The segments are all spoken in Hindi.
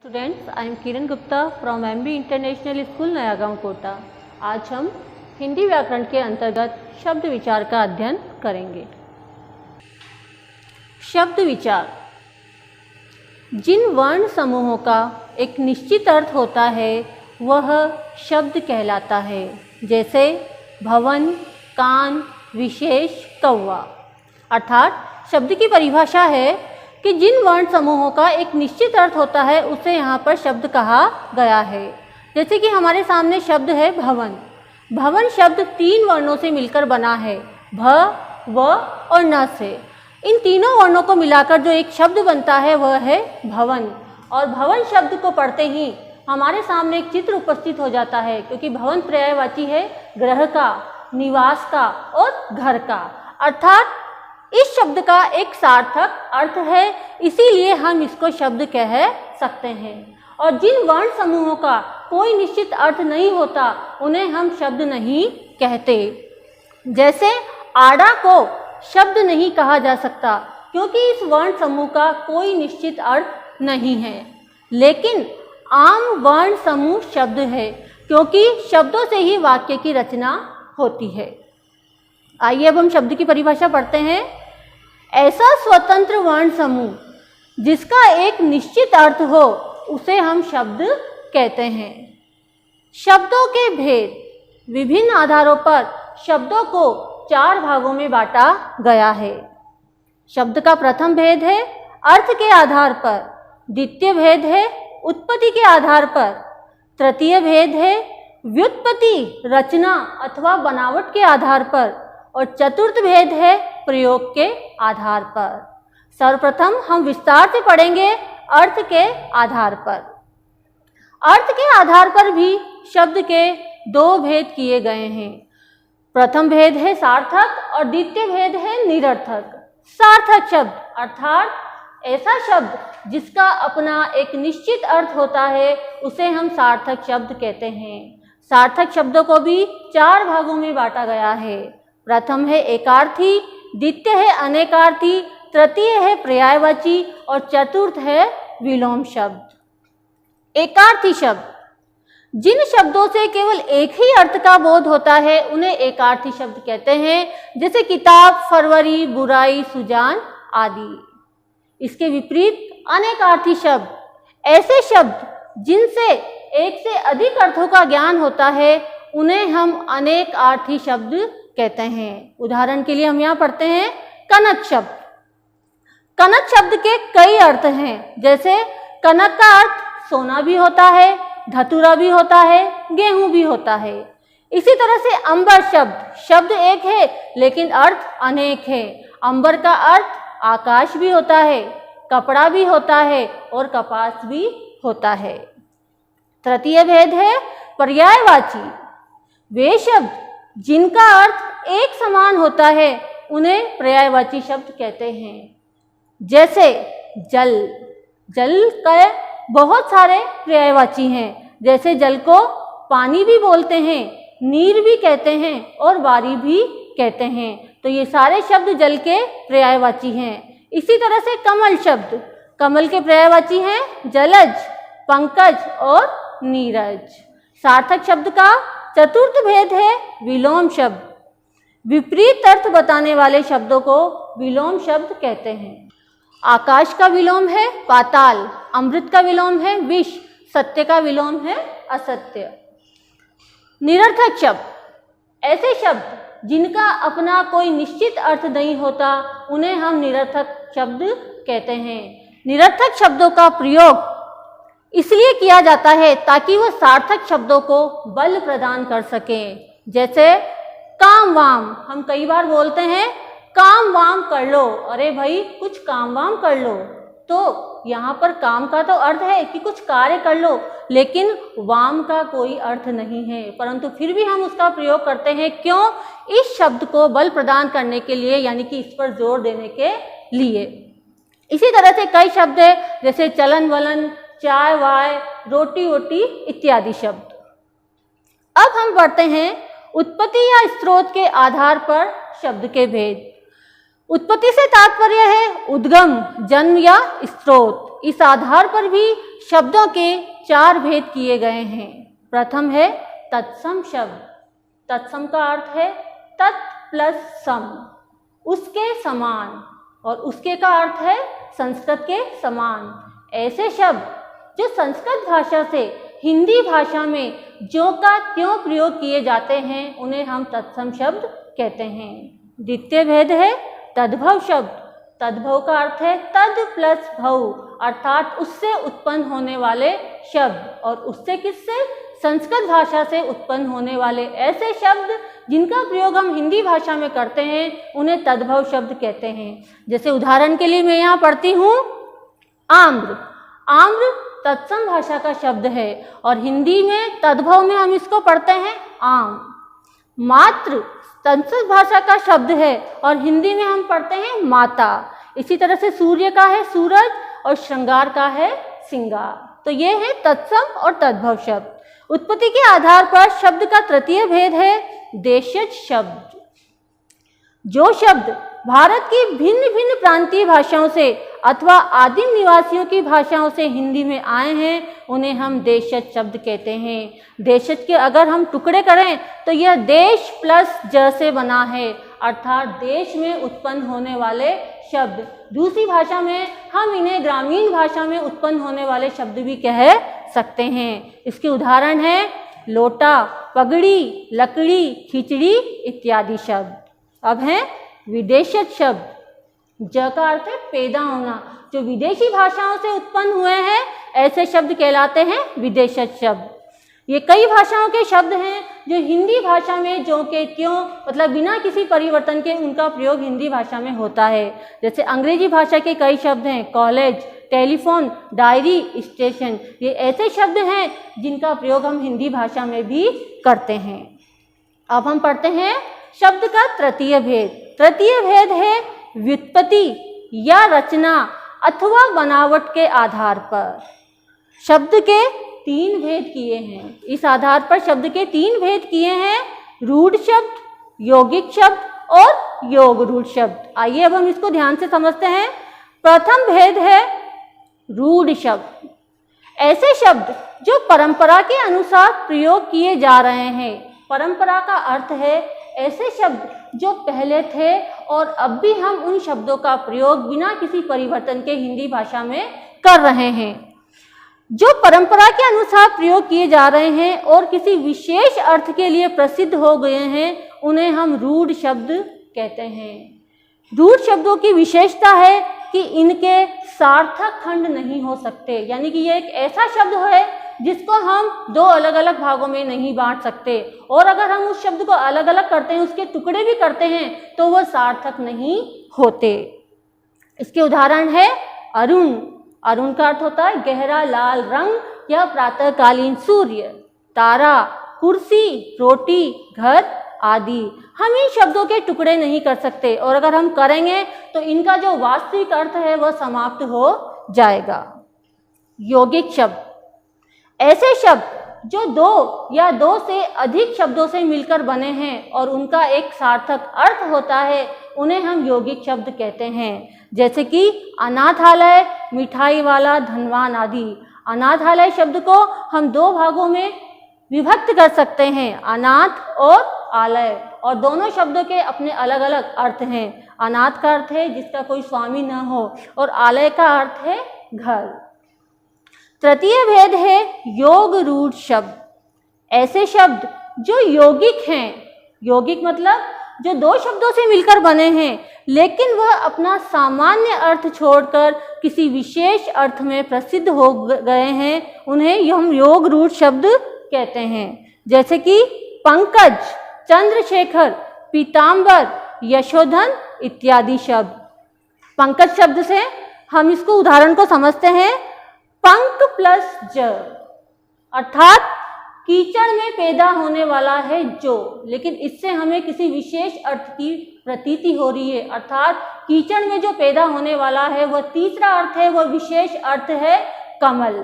Students, I am Kiran Gupta from MB international school Nayagaon Kota. आज हम हिंदी व्याकरण के अंतर्गत शब्द विचार का अध्ययन करेंगे। शब्द विचार जिन वर्ण समूहों का एक निश्चित अर्थ होता है वह शब्द कहलाता है, जैसे भवन, कान, विशेष, कौवा। अर्थात शब्द की परिभाषा है कि जिन वर्ण समूहों का एक निश्चित अर्थ होता है उसे यहाँ पर शब्द कहा गया है। जैसे कि हमारे सामने शब्द है भवन। भवन शब्द 3 वर्णों से मिलकर बना है, भ, व और न से। इन तीनों वर्णों को मिलाकर जो एक शब्द बनता है वह है भवन। और भवन शब्द को पढ़ते ही हमारे सामने एक चित्र उपस्थित हो जाता है, क्योंकि भवन पर्यायवाची है ग्रह का, निवास का और घर का। अर्थात इस शब्द का एक सार्थक अर्थ है, इसीलिए हम इसको शब्द कह सकते हैं। और जिन वर्ण समूहों का कोई निश्चित अर्थ नहीं होता उन्हें हम शब्द नहीं कहते। जैसे आड़ा को शब्द नहीं कहा जा सकता, क्योंकि इस वर्ण समूह का कोई निश्चित अर्थ नहीं है। लेकिन आम वर्ण समूह शब्द है, क्योंकि शब्दों से ही वाक्य की रचना होती है। आइए अब हम शब्द की परिभाषा पढ़ते हैं। ऐसा स्वतंत्र वर्ण समूह जिसका एक निश्चित अर्थ हो उसे हम शब्द कहते हैं। शब्दों के भेद विभिन्न आधारों पर शब्दों को 4 भागों में बांटा गया है। शब्द का प्रथम भेद है अर्थ के आधार पर, द्वितीय भेद है उत्पत्ति के आधार पर, तृतीय भेद है व्युत्पत्ति, रचना अथवा बनावट के आधार पर, और चतुर्थ भेद है प्रयोग के आधार पर। सर्वप्रथम हम विस्तार से पढ़ेंगे अर्थ के आधार पर। अर्थ के आधार पर भी शब्द के 2 भेद किए गए हैं। प्रथम भेद है सार्थक और द्वितीय भेद है निरर्थक। सार्थक शब्द अर्थात ऐसा शब्द जिसका अपना एक निश्चित अर्थ होता है उसे हम सार्थक शब्द कहते हैं। सार्थक शब्दों को भी 4 भागों में बांटा गया है। प्रथम है एकार्थी, द्वितीय है अनेकार्थी, तृतीय है पर्यायवाची और चतुर्थ है विलोम शब्द। एकार्थी शब्द जिन शब्दों से केवल एक ही अर्थ का बोध होता है उन्हें एकार्थी शब्द कहते हैं, जैसे किताब, फरवरी, बुराई, सुजान आदि। इसके विपरीत अनेकार्थी शब्द ऐसे शब्द जिनसे एक से अधिक अर्थों का ज्ञान होता है उन्हें हम अनेकार्थी शब्द कहते हैं। उदाहरण के लिए हम यहाँ पढ़ते हैं कनक शब्द। कनक शब्द के कई अर्थ हैं, जैसे कनक का अर्थ सोना भी होता है, धतूरा भी होता है, गेहूं भी होता है। इसी तरह से अंबर शब्द एक है लेकिन अर्थ अनेक है। अंबर का अर्थ आकाश भी होता है, कपड़ा भी होता है और कपास भी होता है। तृतीय भेद है पर्यायवाची। वे शब्द जिनका अर्थ एक समान होता है उन्हें पर्यायवाची शब्द कहते हैं। जैसे जल के बहुत सारे पर्यायवाची हैं, जैसे जल को पानी भी बोलते हैं, नीर भी कहते हैं और वारी भी कहते हैं। तो ये सारे शब्द जल के पर्यायवाची हैं। इसी तरह से कमल शब्द, कमल के पर्यायवाची हैं जलज, पंकज और नीरज। सार्थक शब्द का चतुर्थ भेद है विलोम शब्द। विपरीत अर्थ बताने वाले शब्दों को विलोम शब्द कहते हैं। आकाश का विलोम है पाताल, अमृत का विलोम है विष, सत्य का विलोम है असत्य। निरर्थक शब्द ऐसे शब्द जिनका अपना कोई निश्चित अर्थ नहीं होता उन्हें हम निरर्थक शब्द कहते हैं। निरर्थक शब्दों का प्रयोग इसलिए किया जाता है ताकि वह सार्थक शब्दों को बल प्रदान कर सकें। जैसे काम वाम, हम कई बार बोलते हैं काम वाम कर लो, अरे भाई कुछ काम वाम कर लो। तो यहाँ पर काम का तो अर्थ है कि कुछ कार्य कर लो, लेकिन वाम का कोई अर्थ नहीं है, परंतु फिर भी हम उसका प्रयोग करते हैं। क्यों? इस शब्द को बल प्रदान करने के लिए, यानी कि इस पर जोर देने के लिए। इसी तरह से कई शब्द है, जैसे चलन वलन, चाय वाय, रोटी वोटी इत्यादि शब्द। अब हम पढ़ते हैं उत्पत्ति या स्रोत के आधार पर शब्द के भेद। उत्पत्ति से तात्पर्य है उद्गम, जन्म या स्रोत। इस आधार पर भी शब्दों के 4 भेद किए गए हैं। प्रथम है तत्सम शब्द। तत्सम का अर्थ है तत् प्लस सम, उसके समान, और उसके का अर्थ है संस्कृत के समान। ऐसे शब्द जो संस्कृत भाषा से हिंदी भाषा में ज्यों का त्यों प्रयोग किए जाते हैं उन्हें हम तत्सम शब्द कहते हैं। द्वितीय भेद है तद्भव शब्द। तद्भव का अर्थ है तद प्लस भव, अर्थात उससे उत्पन्न होने वाले शब्द, और उससे किससे? संस्कृत भाषा से उत्पन्न होने वाले ऐसे शब्द जिनका प्रयोग हम हिंदी भाषा में करते हैं उन्हें तद्भव शब्द कहते हैं। जैसे उदाहरण के लिए मैं यहाँ पढ़ती हूँ आम्र। आम्र तत्सम भाषा का शब्द है और हिंदी में तद्भव में हम इसको पढ़ते हैं आम। मात्र संस्कृत भाषा का शब्द है और हिंदी में हम पढ़ते हैं माता। इसी तरह से सूर्य का है सूरज और श्रृंगार का है सिंगार। तो ये है तत्सम और तद्भव शब्द। उत्पत्ति के आधार पर शब्द का तृतीय भेद है देशज शब्द। जो शब्द भारत की भिन्न भिन्न प्रांतीय भाषाओं से अथवा आदिम निवासियों की भाषाओं से हिंदी में आए हैं उन्हें हम देशज शब्द कहते हैं। देशज के अगर हम टुकड़े करें तो यह देश प्लस ज से बना है, अर्थात देश में उत्पन्न होने वाले शब्द। दूसरी भाषा में हम इन्हें ग्रामीण भाषा में उत्पन्न होने वाले शब्द भी कह सकते हैं। इसके उदाहरण हैं लोटा, पगड़ी, लकड़ी, खिचड़ी इत्यादि शब्द। अब हैं विदेशज शब्द। ज का अर्थ है पैदा होना। जो विदेशी भाषाओं से उत्पन्न हुए हैं ऐसे शब्द कहलाते हैं विदेशज शब्द। ये कई भाषाओं के शब्द हैं जो हिंदी भाषा में ज्यों के त्यों मतलब बिना किसी परिवर्तन के उनका प्रयोग हिंदी भाषा में होता है। जैसे अंग्रेजी भाषा के कई शब्द हैं कॉलेज, टेलीफोन, डायरी, स्टेशन। ये ऐसे शब्द हैं जिनका प्रयोग हम हिंदी भाषा में भी करते हैं। अब हम पढ़ते हैं शब्द का तृतीय भेद। तृतीय भेद है व्युत्पत्ति या रचना अथवा बनावट के आधार पर। शब्द के 3 भेद किए हैं। इस आधार पर शब्द के 3 भेद किए हैं रूढ़ शब्द, यौगिक शब्द और योग रूढ़ शब्द। आइए अब हम इसको ध्यान से समझते हैं। प्रथम भेद है रूढ़ शब्द। ऐसे शब्द जो परंपरा के अनुसार प्रयोग किए जा रहे हैं। परंपरा का अर्थ है ऐसे शब्द जो पहले थे और अब भी हम उन शब्दों का प्रयोग बिना किसी परिवर्तन के हिंदी भाषा में कर रहे हैं। जो परंपरा के अनुसार प्रयोग किए जा रहे हैं और किसी विशेष अर्थ के लिए प्रसिद्ध हो गए हैं उन्हें हम रूढ़ शब्द कहते हैं। रूढ़ शब्दों की विशेषता है कि इनके सार्थक खंड नहीं हो सकते, यानी कि ये एक ऐसा शब्द है जिसको हम 2 अलग अलग भागों में नहीं बांट सकते, और अगर हम उस शब्द को अलग अलग करते हैं, उसके टुकड़े भी करते हैं तो वह सार्थक नहीं होते। इसके उदाहरण है अरुण। अरुण का अर्थ होता है गहरा लाल रंग या प्रातःकालीन सूर्य। तारा, कुर्सी, रोटी, घर आदि। हम इन शब्दों के टुकड़े नहीं कर सकते और अगर हम करेंगे तो इनका जो वास्तविक अर्थ है वह समाप्त हो जाएगा। यौगिक शब्द। ऐसे शब्द जो 2 या 2 से अधिक शब्दों से मिलकर बने हैं और उनका एक सार्थक अर्थ होता है उन्हें हम यौगिक शब्द कहते हैं। जैसे कि अनाथालय, मिठाई वाला, धनवान आदि। अनाथालय शब्द को हम 2 भागों में विभक्त कर सकते हैं, अनाथ और आलय, और दोनों शब्दों के अपने अलग अलग अर्थ हैं। अनाथ का अर्थ है जिसका कोई स्वामी न हो और आलय का अर्थ है घर। तृतीय भेद है योग रूढ़ शब्द। ऐसे शब्द जो यौगिक हैं, यौगिक मतलब जो 2 शब्दों से मिलकर बने हैं लेकिन वह अपना सामान्य अर्थ छोड़कर किसी विशेष अर्थ में प्रसिद्ध हो गए हैं, उन्हें हम योग रूढ़ शब्द कहते हैं। जैसे कि पंकज, चंद्रशेखर, पीतांबर, यशोधन इत्यादि शब्द। पंकज शब्द से हम इसको उदाहरण को समझते हैं। पंक प्लस ज, अर्थात कीचड़ में पैदा होने वाला है जो, लेकिन इससे हमें किसी विशेष अर्थ की प्रतीति हो रही है, अर्थात कीचड़ में जो पैदा होने वाला है वह तीसरा अर्थ है, वह विशेष अर्थ है कमल।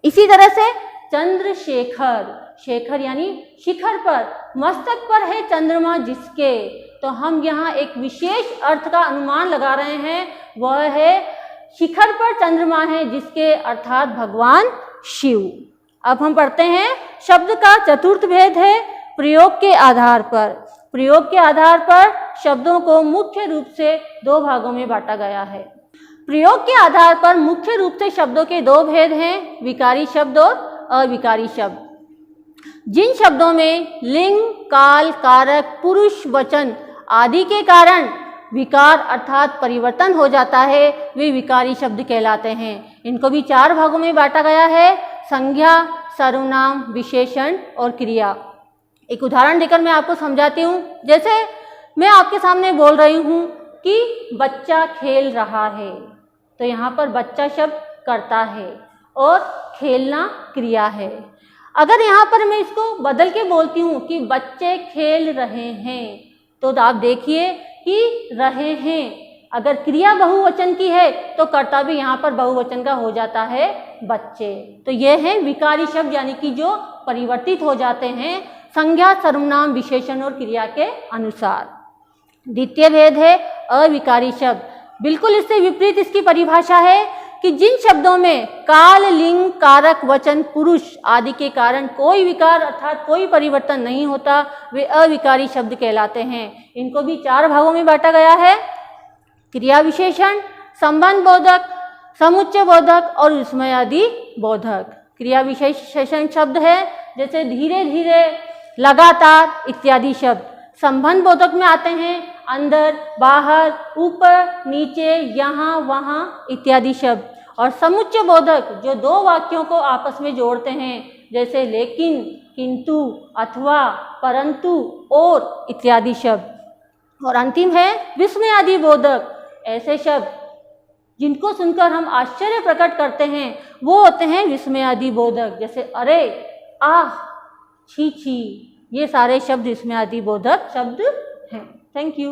इसी तरह से चंद्रशेखर, शेखर यानी शिखर पर, मस्तक पर है चंद्रमा जिसके, तो हम यहाँ एक विशेष अर्थ का अनुमान लगा रहे हैं, वह है शिखर पर चंद्रमा है जिसके अर्थात भगवान शिव। अब हम पढ़ते हैं शब्द का चतुर्थ भेद है प्रयोग के आधार पर। प्रयोग के आधार पर शब्दों को मुख्य रूप से दो भागों में बांटा गया है। प्रयोग के आधार पर मुख्य रूप से शब्दों के दो भेद हैं, विकारी शब्द और अविकारी शब्द। जिन शब्दों में लिंग, काल, कारक, पुरुष, वचन आदि के कारण विकार अर्थात परिवर्तन हो जाता है वे विकारी शब्द कहलाते हैं। इनको भी चार भागों में बांटा गया है, संज्ञा, सर्वनाम, विशेषण और क्रिया। एक उदाहरण देकर मैं आपको समझाती हूँ। जैसे मैं आपके सामने बोल रही हूँ कि बच्चा खेल रहा है, तो यहाँ पर बच्चा शब्द कर्ता है और खेलना क्रिया है। अगर यहाँ पर मैं इसको बदल के बोलती हूँ कि बच्चे खेल रहे हैं, तो आप देखिए कि रहे हैं अगर क्रिया बहुवचन की है तो कर्ता भी यहाँ पर बहुवचन का हो जाता है बच्चे। तो ये हैं विकारी शब्द, यानी कि जो परिवर्तित हो जाते हैं संज्ञा, सर्वनाम, विशेषण और क्रिया के अनुसार। द्वितीय भेद है अविकारी शब्द। बिल्कुल इससे विपरीत इसकी परिभाषा है कि जिन शब्दों में काल, लिंग, कारक, वचन, पुरुष आदि के कारण कोई विकार अर्थात कोई परिवर्तन नहीं होता वे अविकारी शब्द कहलाते हैं। इनको भी चार भागों में बांटा गया है, क्रिया विशेषण, संबंध बोधक, समुच्चय बोधक और विस्मयादि बोधक। क्रिया विशेषण शब्द है जैसे धीरे धीरे, लगातार इत्यादि शब्द। संबंध बोधक में आते हैं अंदर, बाहर, ऊपर, नीचे, यहाँ, वहाँ इत्यादि शब्द। और समुच्चय बोधक जो दो वाक्यों को आपस में जोड़ते हैं जैसे लेकिन, किंतु, अथवा, परंतु, और इत्यादि शब्द। और अंतिम है विस्मयादि बोधक। ऐसे शब्द जिनको सुनकर हम आश्चर्य प्रकट करते हैं वो होते हैं विस्मयादि बोधक, जैसे अरे, आह, छी छी, ये सारे शब्द विस्मयादि बोधक शब्द हैं। Thank you.